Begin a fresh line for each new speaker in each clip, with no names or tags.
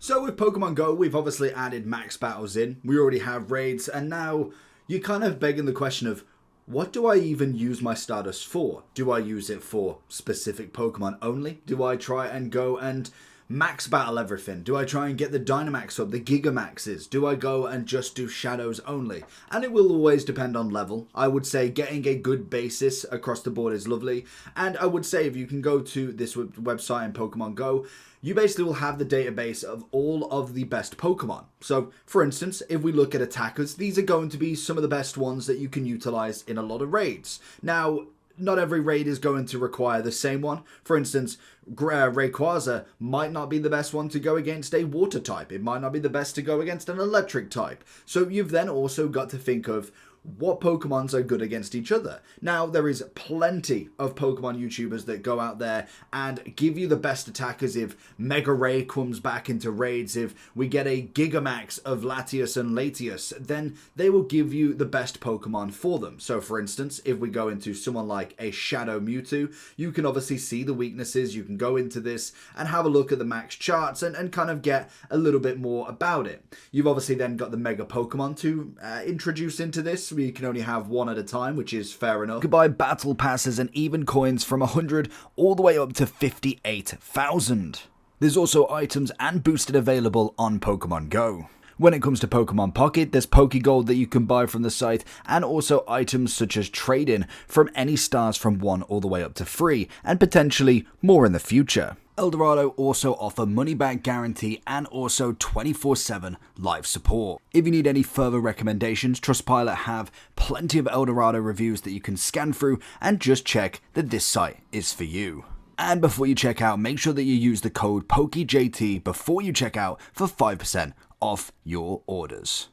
So with Pokemon Go, we've obviously added max battles in. We already have raids, and now you're kind of begging the question of, what do I even use my Stardust for? Do I use it for specific Pokemon only? Do I try and go and max battle everything? Do I try and get the Dynamax up, the Gigamaxes? Do I go and just do Shadows only? And it will always depend on level. I would say getting a good basis across the board is lovely. And I would say if you can go to this website in Pokemon Go, you basically will have the database of all of the best Pokemon. So, for instance, if we look at attackers, these are going to be some of the best ones that you can utilize in a lot of raids. Now, not every raid is going to require the same one. For instance, Rayquaza might not be the best one to go against a water type. It might not be the best to go against an electric type. So you've then also got to think of what Pokemons are good against each other. Now, there is plenty of Pokemon YouTubers that go out there and give you the best attackers. If Mega Ray comes back into raids, if we get a Gigamax of Latios and Latios, then they will give you the best Pokemon for them. So, for instance, if we go into someone like a Shadow Mewtwo, you can obviously see the weaknesses. You can go into this and have a look at the max charts and kind of get a little bit more about it. You've obviously then got the Mega Pokemon to introduce into this. You can only have one at a time, which is fair enough. You can buy battle passes and even coins from 100 all the way up to 58,000. There's also items and boosted available on Pokemon Go. When it comes to Pokemon Pocket, there's Pokegold that you can buy from the site, and also items such as trade-in from any stars from 1 all the way up to 3, and potentially more in the future. Eldorado also offer money back guarantee and also 24/7 live support. If you need any further recommendations, Trustpilot have plenty of Eldorado reviews that you can scan through and just check that this site is for you. And before you check out, make sure that you use the code POKEJT before you check out for 5% off your orders.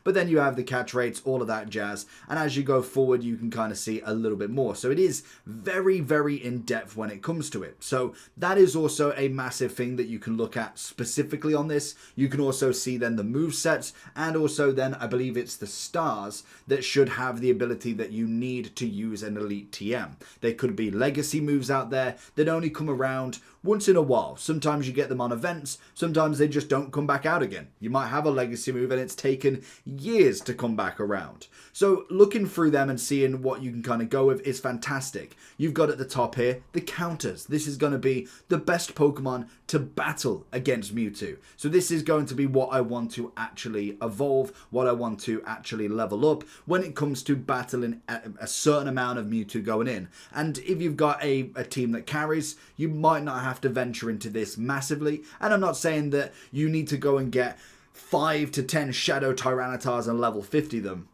But then you have the catch rates, all of that jazz, and as you go forward you can kind of see a little bit more. So it is very, very in-depth when it comes to it. So that is also a massive thing that you can look at specifically on this. You can also see then the move sets, and also then I believe it's the stars that should have the ability that you need to use an elite TM. There could be legacy moves out there that only come around once in a while. Sometimes you get them on events, sometimes they just don't come back out again. You might have a legacy move and it's taken years to come back around. So looking through them and seeing what you can kind of go with is fantastic. You've got at the top here the counters. This is going to be the best Pokemon to battle against Mewtwo. So this is going to be what I want to actually evolve, what I want to actually level up when it comes to battling a certain amount of Mewtwo going in. And if you've got a team that carries, you might not have to venture into this massively. And I'm not saying that you need to go and get 5 to 10 Shadow Tyrannitars and level 50 them.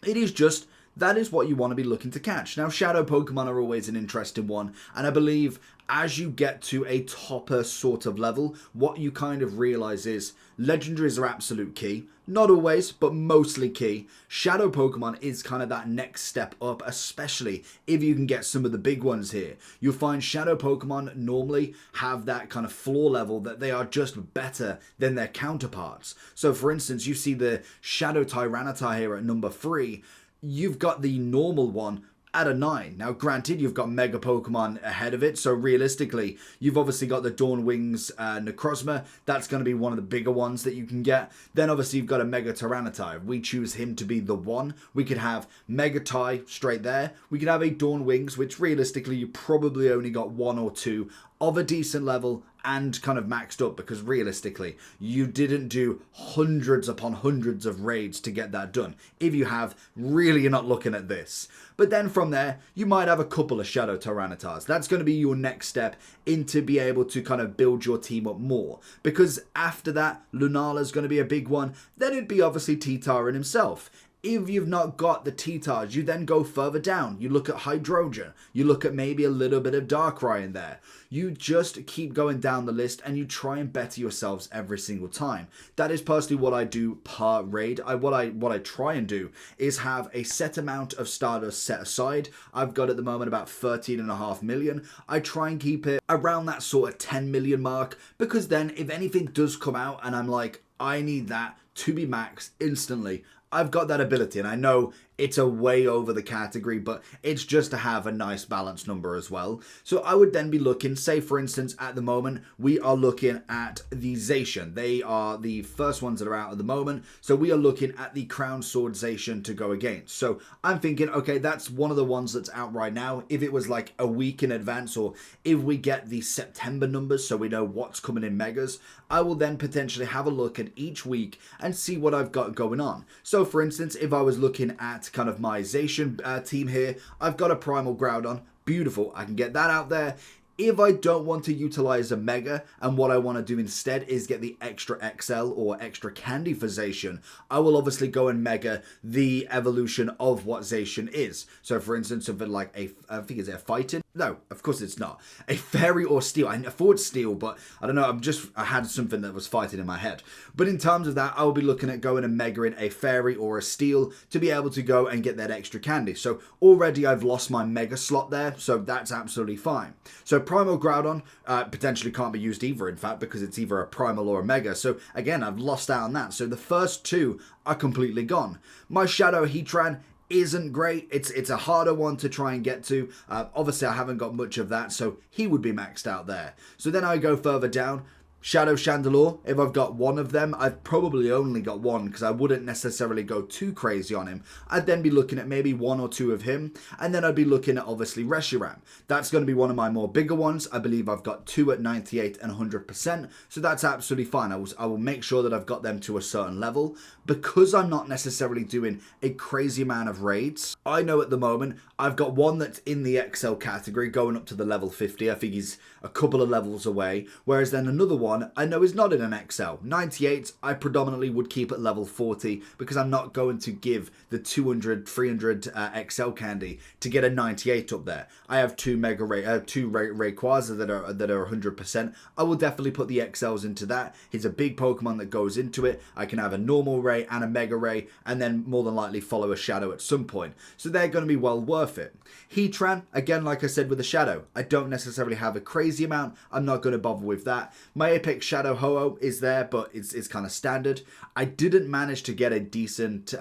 It is just, that is what you want to be looking to catch. Now, Shadow Pokemon are always an interesting one, and I believe as you get to a topper sort of level, what you kind of realize is legendaries are absolute key. Not always, but mostly key. Shadow Pokemon is kind of that next step up, especially if you can get some of the big ones here. You'll find Shadow Pokemon normally have that kind of floor level that they are just better than their counterparts. So for instance, you see the Shadow Tyranitar here at number 3. You've got the normal one at a 9. Now granted, you've got Mega Pokemon ahead of it, so realistically you've obviously got the Dawn Wings Necrozma. That's going to be one of the bigger ones that you can get. Then obviously you've got a Mega Tyranitar. If we choose him to be the 1, we could have Mega Ty straight there. We could have a Dawn Wings, which realistically you probably only got 1 or 2 of a decent level and kind of maxed up, because realistically you didn't do hundreds upon hundreds of raids to get that done. If you have, really you're not looking at this. But then from there you might have a couple of Shadow Tyrannitars. That's going to be your next step into be able to kind of build your team up more, because after that Lunala's going to be a big one. Then it'd be obviously T-Taran himself. If you've not got the T-Tars, you then go further down. You look at Hydrogen. You look at maybe a little bit of Darkrai in there. You just keep going down the list and you try and better yourselves every single time. That is personally what I do per raid. What I try and do is have a set amount of Stardust set aside. I've got at the moment about 13.5 million. I try and keep it around that sort of 10 million mark, because then if anything does come out and I'm like, I need that to be maxed instantly, I've got that ability, and I know it's a way over the category, but it's just to have a nice balanced number as well. So I would then be looking, say for instance, at the moment, we are looking at the Zacian. They are the first ones that are out at the moment. So we are looking at the Crown Sword Zacian to go against. So I'm thinking, okay, that's one of the ones that's out right now. If it was like a week in advance, or if we get the September numbers so we know what's coming in Megas, I will then potentially have a look at each week and see what I've got going on. So for instance, if I was looking at kind of my Zacian team here, I've got a Primal Groudon. Beautiful, I can get that out there. If I don't want to utilize a Mega and what I want to do instead is get the extra XL or extra candy for Zacian, I will obviously go and Mega the evolution of what Zacian is. So for instance, something like I think it's a fighting? No, of course it's not. A fairy or steel. I thought steel, but I don't know, I had something that was fighting in my head. But in terms of that, I will be looking at going and Megaing a fairy or a steel to be able to go and get that extra candy. So already I've lost my Mega slot there, so that's absolutely fine. So Primal Groudon potentially can't be used either, in fact, because it's either a Primal or a Mega. So again, I've lost out on that. So the first two are completely gone. My Shadow Heatran isn't great. It's a harder one to try and get to. Obviously, I haven't got much of that, so he would be maxed out there. So then I go further down. Shadow Chandelure, if I've got one of them, I've probably only got one because I wouldn't necessarily go too crazy on him. I'd then be looking at maybe one or two of him, and then I'd be looking at obviously Reshiram. That's going to be one of my more bigger ones. I believe I've got two at 98 and 100%, so that's absolutely fine. I will make sure that I've got them to a certain level. Because I'm not necessarily doing a crazy amount of raids, I know at the moment I've got one that's in the XL category going up to the level 50. I think he's a couple of levels away, whereas then another one I know is not in an XL. 98 I predominantly would keep at level 40 because I'm not going to give the 200, 300 XL candy to get a 98 up there. I have two Rayquaza that are 100%. I will definitely put the XLs into that. He's a big Pokemon that goes into it. I can have a normal Ray and a Mega Ray, and then more than likely follow a Shadow at some point. So they're going to be well worth it. Heatran, again, like I said with the Shadow, I don't necessarily have a crazy amount. I'm not going to bother with that. My Apex Shadow Ho-Oh is there, but it's kind of standard. I didn't manage to get a decent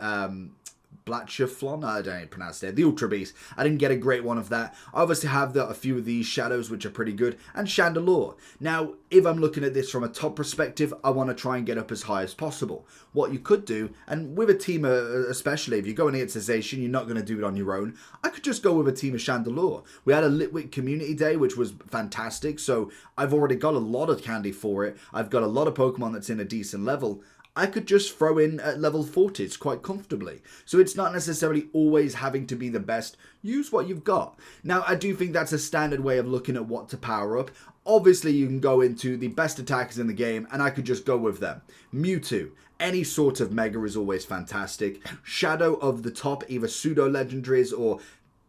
Blatchflon, I don't pronounce it, the Ultra Beast. I didn't get a great one of that. I obviously have a few of these Shadows, which are pretty good, and Chandelure. Now, if I'm looking at this from a top perspective, I want to try and get up as high as possible. What you could do, and with a team especially, if you're going against a Zacian, you're not going to do it on your own. I could just go with a team of Chandelure. We had a Litwick Community Day, which was fantastic, so I've already got a lot of candy for it. I've got a lot of Pokemon that's in a decent level. I could just throw in at level 40s quite comfortably. So it's not necessarily always having to be the best. Use what you've got. Now, I do think that's a standard way of looking at what to power up. Obviously, you can go into the best attackers in the game, and I could just go with them. Mewtwo. Any sort of Mega is always fantastic. Shadow of the top, either pseudo-legendaries or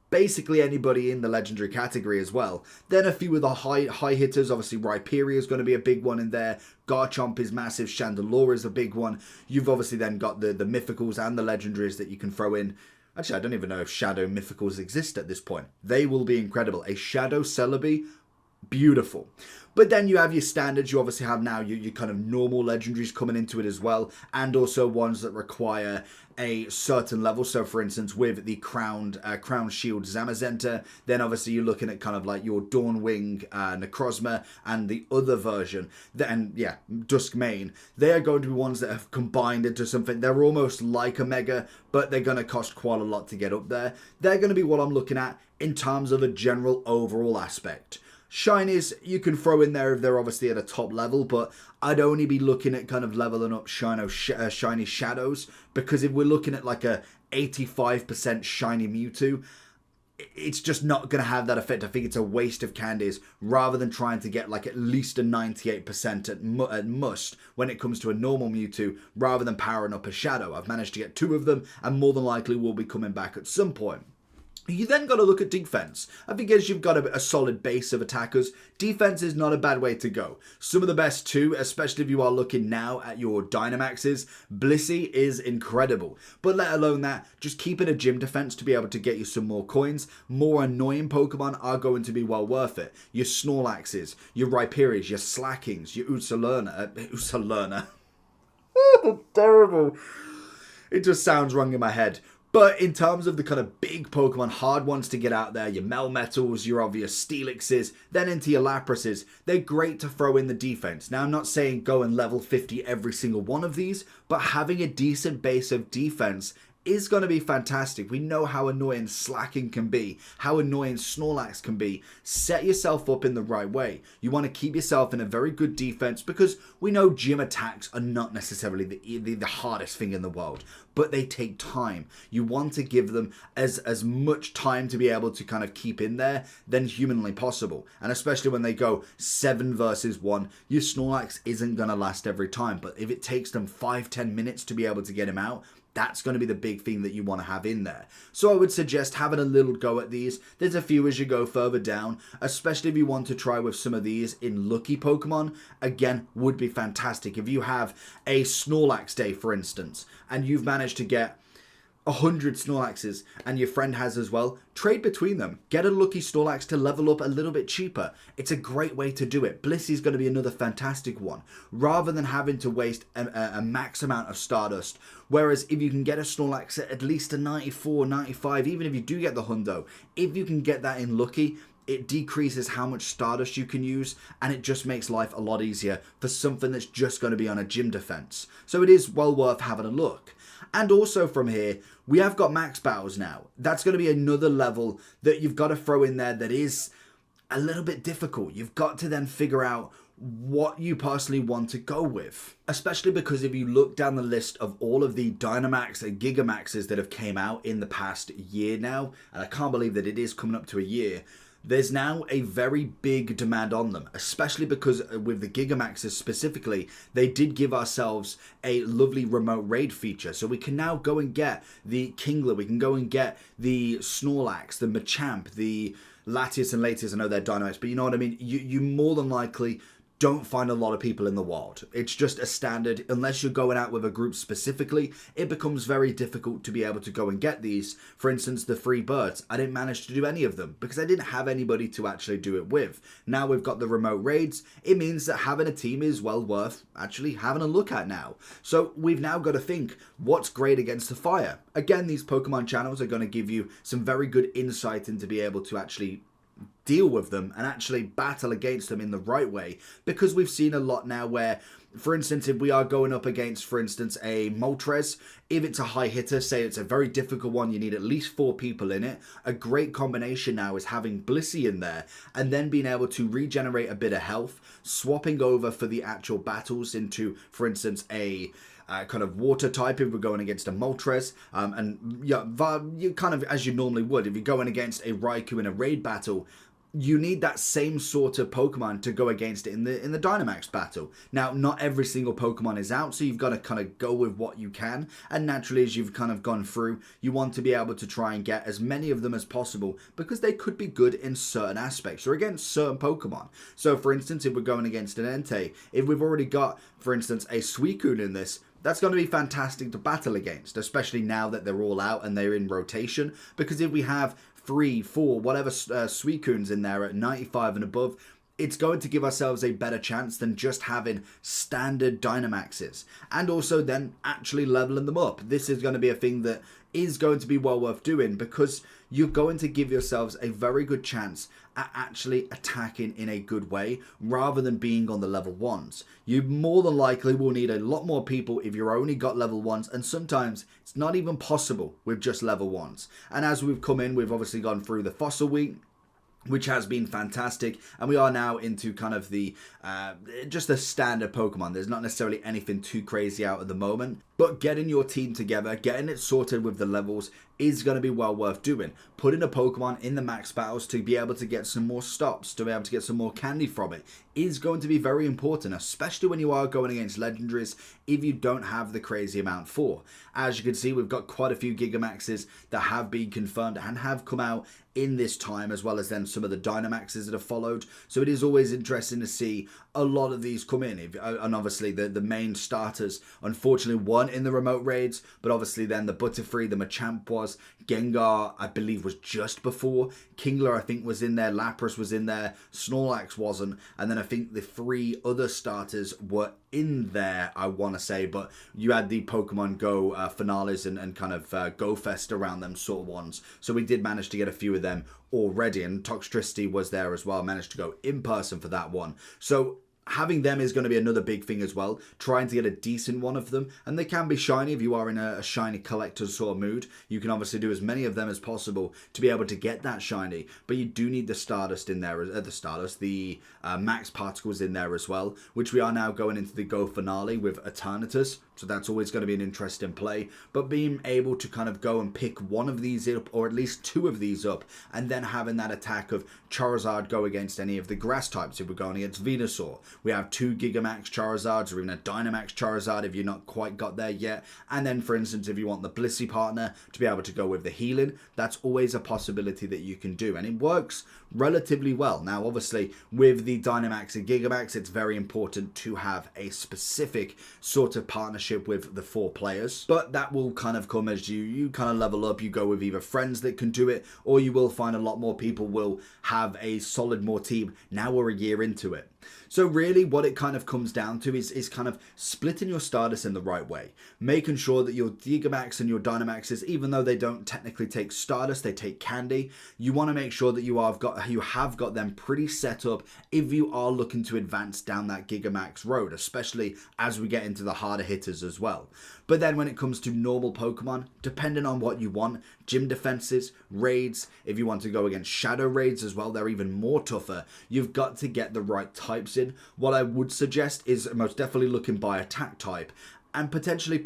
basically anybody in the legendary category as well. Then a few of the high hitters, obviously Rhyperior is going to be a big one in there. Garchomp is massive. Chandelure is a big one. You've obviously then got the mythicals and the legendaries that you can throw in. Actually, I don't even know if Shadow mythicals exist at this point. They will be incredible. A Shadow Celebi, beautiful. But then you have your standards. You obviously have now your kind of normal legendaries coming into it as well, and also ones that require a certain level. So for instance, with the Crown Shield Zamazenta, then obviously you're looking at kind of like your Dawnwing Necrozma and the other version, and yeah, Duskmane. They are going to be ones that have combined into something. They're almost like a Mega, but they're going to cost quite a lot to get up there. They're going to be what I'm looking at in terms of a general overall aspect. Shinies, you can throw in there if they're obviously at a top level, but I'd only be looking at kind of leveling up shiny Shadows, because if we're looking at like a 85% shiny Mewtwo, it's just not going to have that effect. I think it's a waste of candies rather than trying to get like at least a 98% at must when it comes to a normal Mewtwo, rather than powering up a Shadow. I've managed to get two of them and more than likely will be coming back at some point. You then got to look at defense. I think as you've got a solid base of attackers, defense is not a bad way to go. Some of the best too, especially if you are looking now at your Dynamaxes. Blissey is incredible. But let alone that, just keeping a gym defense to be able to get you some more coins. More annoying Pokemon are going to be well worth it. Your Snorlaxes, your Rhyperiors, your Slackings, your Ursaluna. Terrible. It just sounds wrong in my head. But in terms of the kind of big Pokemon, hard ones to get out there, your Melmetals, your obvious Steelixes, then into your Laprases, they're great to throw in the defense. Now, I'm not saying go and level 50 every single one of these, but having a decent base of defense is going to be fantastic. We know how annoying Slacking can be, how annoying Snorlax can be. Set yourself up in the right way. You want to keep yourself in a very good defense because we know gym attacks are not necessarily the hardest thing in the world, but they take time. You want to give them as much time to be able to kind of keep in there than humanly possible. And especially when they go 7 versus 1, your Snorlax isn't going to last every time. But if it takes them 5-10 minutes to be able to get him out, that's going to be the big thing that you want to have in there. So I would suggest having a little go at these. There's a few as you go further down, especially if you want to try with some of these in lucky Pokemon. Again, would be fantastic. If you have a Snorlax day, for instance, and you've managed to get 100 Snorlaxes and your friend has as well, trade between them. Get a lucky Snorlax to level up a little bit cheaper. It's a great way to do it. Blissey's going to be another fantastic one, rather than having to waste a max amount of Stardust. Whereas if you can get a Snorlax at least a 94, 95, even if you do get the Hundo, if you can get that in lucky, it decreases how much Stardust you can use, and it just makes life a lot easier for something that's just going to be on a gym defense. So it is well worth having a look. And also from here, we have got max battles now. That's going to be another level that you've got to throw in there that is a little bit difficult. You've got to then figure out what you personally want to go with. Especially because if you look down the list of all of the Dynamax and Gigamaxes that have came out in the past year now, and I can't believe that it is coming up to a year, there's now a very big demand on them, especially because with the Gigamaxes specifically, they did give ourselves a lovely remote raid feature. So we can now go and get the Kingler, we can go and get the Snorlax, the Machamp, the Latias and Latias. I know they're Dynamax, but you know what I mean? You more than likely don't find a lot of people in the wild. It's just a standard. Unless you're going out with a group specifically, it becomes very difficult to be able to go and get these. For instance, the free birds. I didn't manage to do any of them because I didn't have anybody to actually do it with. Now we've got the remote raids. It means that having a team is well worth actually having a look at now. So we've now got to think what's great against the fire. Again, these Pokemon channels are going to give you some very good insight into be able to actually deal with them and actually battle against them in the right way, because we've seen a lot now where, for instance, if we are going up against, for instance, a Moltres, if it's a high hitter, say it's a very difficult one, you need at least 4 people in it, a great combination now is having Blissey in there and then being able to regenerate a bit of health, swapping over for the actual battles into, for instance, a kind of water type if we're going against a Moltres, and yeah, you kind of as you normally would if you're going against a Raikou in a raid battle. You need that same sort of Pokemon to go against it in the Dynamax battle. Now, not every single Pokemon is out, so you've got to kind of go with what you can. And naturally, as you've kind of gone through, you want to be able to try and get as many of them as possible because they could be good in certain aspects or against certain Pokemon. So, for instance, if we're going against an Entei, if we've already got, for instance, a Suicune in this, that's going to be fantastic to battle against, especially now that they're all out and they're in rotation. Because if we have 3, 4, whatever Suicunes in there at 95 and above, it's going to give ourselves a better chance than just having standard Dynamaxes. And also then actually leveling them up. This is going to be a thing that is going to be well worth doing because you're going to give yourselves a very good chance at actually attacking in a good way rather than being on the level 1s. You more than likely will need a lot more people if you're only got level 1s, and sometimes it's not even possible with just level 1s. And as we've come in, we've obviously gone through the Fossil Week, which has been fantastic, and we are now into kind of the just the standard Pokemon. There's not necessarily anything too crazy out at the moment, but getting your team together, getting it sorted with the levels is going to be well worth doing. Putting a Pokemon in the max battles to be able to get some more stops, to be able to get some more candy from it, is going to be very important, especially when you are going against legendaries if you don't have the crazy amount for. As you can see, we've got quite a few Gigamaxes that have been confirmed and have come out in this time, as well as then some of the Dynamaxes that have followed. So it is always interesting to see a lot of these come in. And obviously the main starters, unfortunately, weren't in the remote raids, but obviously then the Butterfree, the Machamp was, Gengar, I believe, was just before, Kingler, I think, was in there, Lapras was in there, Snorlax wasn't, and then I think the 3 other starters were in there, I want to say, but you had the Pokemon Go finales and kind of Go Fest around them sort of ones. So we did manage to get a few of them already, and Toxtricity was there as well. Managed to go in person for that one. So having them is going to be another big thing as well. Trying to get a decent one of them, and they can be shiny if you are in a shiny collector's sort of mood. You can obviously do as many of them as possible to be able to get that shiny, but you do need the Stardust in there, the Max Particles in there as well, which we are now going into the Go finale with Eternatus. So that's always going to be an interesting play. But being able to kind of go and pick one of these up, or at least two of these up, and then having that attack of Charizard go against any of the grass types. If we're going against Venusaur, we have 2 Gigamax Charizards, or even a Dynamax Charizard if you're not quite got there yet. And then, for instance, if you want the Blissey partner to be able to go with the healing, that's always a possibility that you can do. And it works relatively well. Now, obviously, with the Dynamax and Gigamax, it's very important to have a specific sort of partnership with the 4 players, but that will kind of come as you kind of level up. You go with either friends that can do it, or you will find a lot more people will have a solid more team now we're a year into it. So really what it kind of comes down to is kind of splitting your Stardust in the right way, making sure that your Gigamax and your Dynamaxes, even though they don't technically take Stardust, they take Candy, you want to make sure that you have got them pretty set up if you are looking to advance down that Gigamax road, especially as we get into the harder hitters as well. But then when it comes to normal Pokemon, depending on what you want, gym defenses, raids, if you want to go against shadow raids as well, they're even more tougher. You've got to get the right types in. What I would suggest is most definitely looking by attack type and potentially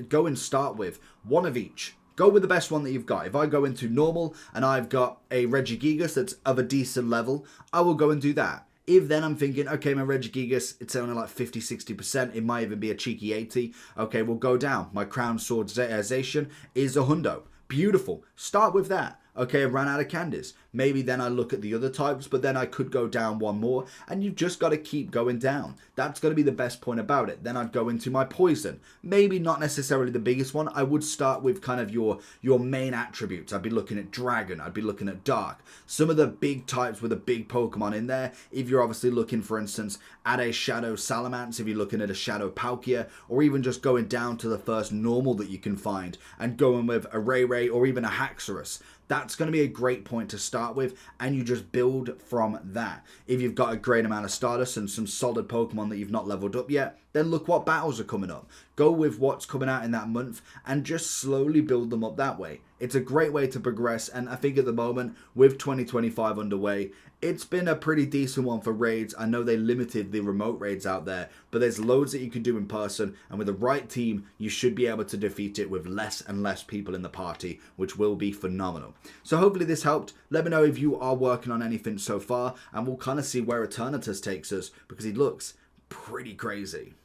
go and start with one of each. Go with the best one that you've got. If I go into normal and I've got a Regigigas that's of a decent level, I will go and do that. If then I'm thinking, okay, my Regigigas, it's only like 50-60%, it might even be a cheeky 80. Okay, we'll go down. My Crown Sword Zacian is a hundo. Beautiful. Start with that. Okay, I ran out of candies. Maybe then I look at the other types, but then I could go down one more, and you've just got to keep going down. That's going to be the best point about it. Then I'd go into my poison. Maybe not necessarily the biggest one. I would start with kind of your main attributes. I'd be looking at Dragon. I'd be looking at Dark. Some of the big types with a big Pokemon in there. If you're obviously looking, for instance, at a Shadow Salamence, if you're looking at a Shadow Palkia, or even just going down to the first normal that you can find, and going with a Ray or even a Haxorus. That's going to be a great point to start with, and you just build from that. If you've got a great amount of Stardust and some solid Pokemon that you've not leveled up yet, then look what battles are coming up. Go with what's coming out in that month and just slowly build them up that way. It's a great way to progress, and I think at the moment, with 2025 underway, it's been a pretty decent one for raids. I know they limited the remote raids out there, but there's loads that you can do in person, and with the right team, you should be able to defeat it with less and less people in the party, which will be phenomenal. So hopefully this helped. Let me know if you are working on anything so far, and we'll kind of see where Eternatus takes us, because he looks pretty crazy.